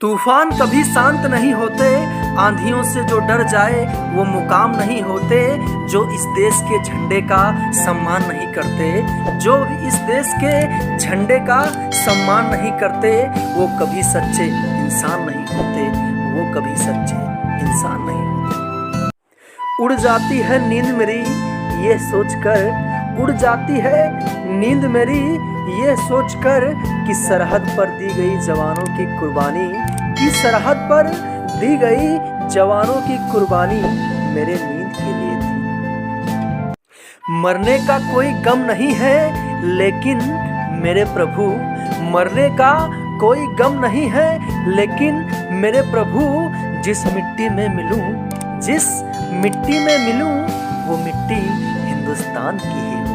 तूफान कभी शांत नहीं होते, आंधियों से जो डर जाए वो मुकाम नहीं होते। जो इस देश के झंडे का सम्मान नहीं करते, जो इस देश के झंडे का सम्मान नहीं करते, वो कभी सच्चे इंसान नहीं होते, वो कभी सच्चे इंसान नहीं होते। उड़ जाती है नींद मेरी ये सोचकर, उड़ जाती है नींद मेरी ये सोचकर कि सरहद पर दी गई जवानों की कुर्बानी, कि सरहद पर दी गई जवानों की कुर्बानी मेरे नींद के लिए थी। मरने का कोई गम नहीं है लेकिन मेरे प्रभु, मरने का कोई गम नहीं है लेकिन मेरे प्रभु, जिस मिट्टी में मिलूं, जिस मिट्टी में मिलूं वो मिट्टी हिंदुस्तान की ही हो।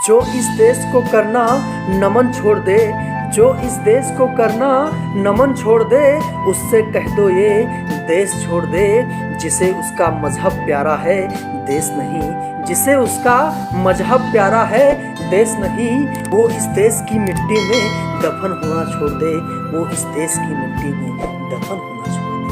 जो इस देश को करना नमन छोड़ दे, जो इस देश को करना नमन छोड़ दे, उससे कह दो ये देश छोड़ दे। जिसे उसका मजहब प्यारा है देश नहीं, जिसे उसका मजहब प्यारा है देश नहीं, वो इस देश की मिट्टी में दफन होना छोड़ दे, वो इस देश की मिट्टी में दफन होना छोड़ दे।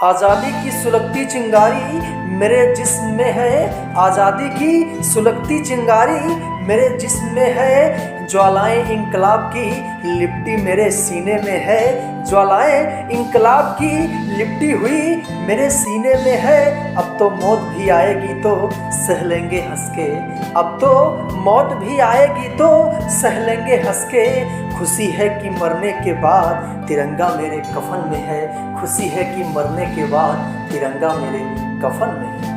आज़ादी की सुलगती चिंगारी मेरे जिस्म में है, आज़ादी की सुलगती चिंगारी मेरे जिस्म में है। ज्वालाएं इंकलाब की लिपटी मेरे सीने में है, ज्वालाएं इंकलाब की लिपटी हुई मेरे सीने में है। अब तो मौत भी आएगी तो सह लेंगे हंस के, अब तो मौत भी आएगी तो सह लेंगे हंस के। खुशी है कि मरने के बाद तिरंगा मेरे कफन में है, खुशी है कि मरने के बाद तिरंगा मेरे कफन में है।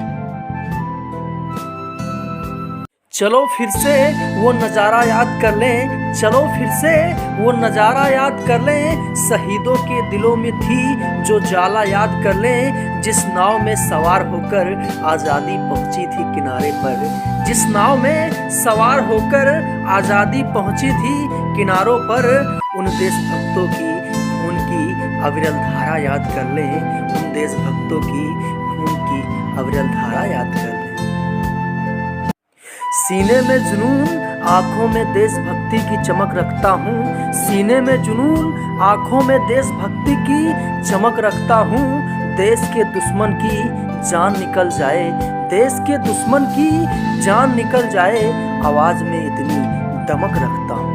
चलो फिर से वो नज़ारा याद कर लें, चलो फिर से वो नज़ारा याद कर लें। शहीदों के दिलों में थी जो ज्वाला याद कर लें, जिस नाव में सवार होकर आज़ादी पहुंची थी किनारे पर, जिस नाव में सवार होकर आज़ादी पहुंची थी किनारों पर। उन देशभक्तों की खून की अविरल धारा याद कर लें, उन देशभक्तों की खून की अविरल धारा याद कर लें। सीने में जुनून आँखों में देशभक्ति की चमक रखता हूँ, सीने में जुनून आँखों में देशभक्ति की चमक रखता हूँ। देश के दुश्मन की जान निकल जाए, देश के दुश्मन की जान निकल जाए, आवाज़ में इतनी दमक रखता हूँ।